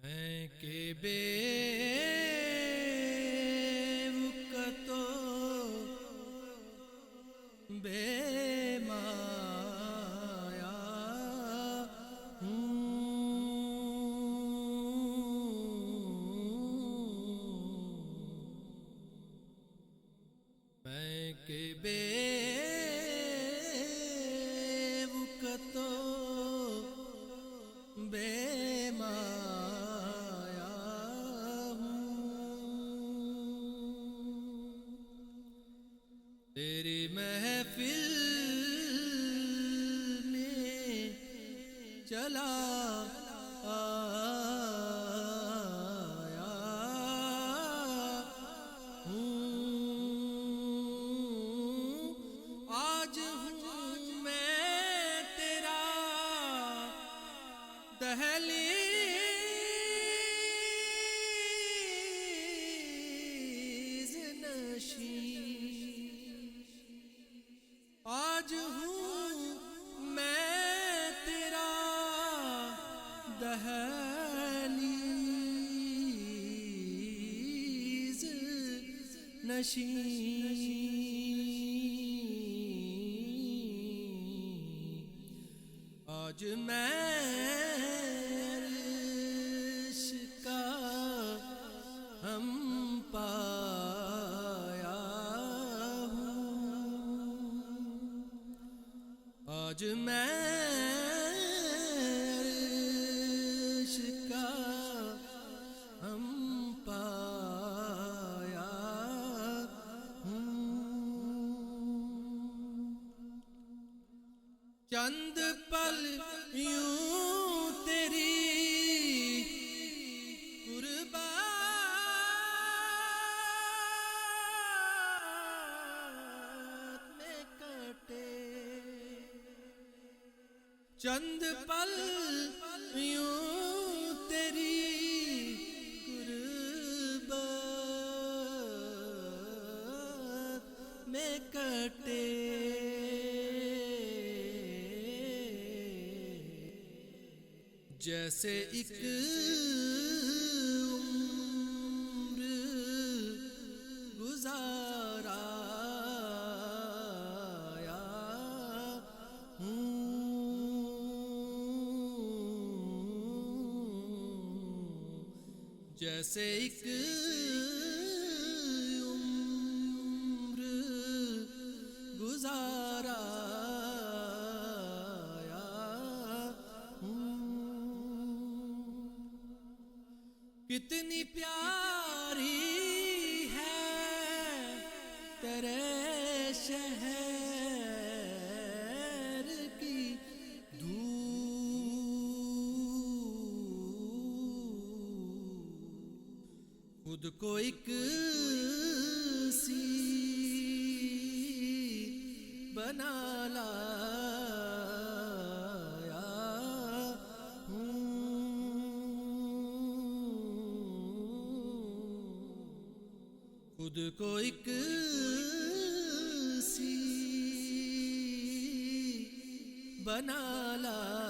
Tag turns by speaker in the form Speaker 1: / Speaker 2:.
Speaker 1: میں کہ بے وقتو بے مایا ہوں، میں کہ بے وقتو بے مایا ہوں، تیری محفل میں چلا آیا ہوں، آج ہوں میں تیرا دہلیز نشین، آج ہوں میں تیرا دہلیز نشین، آج میں عرش کا ہم پایا ہوں، آج میں عرش کا ہم پایا ہوں، چند پل یوں تیری قربات میں کٹے، چند پل یوں تیری قربات میں کٹے، جیسے ایک عمر گزارا ہوں، جیسے ایک عمر گزارا کتنی پیاری ہے تیرے شہر کی دھوپ، خود کو ایک سی بنا لایا ہوں، خود کو ایک سی بنا لایا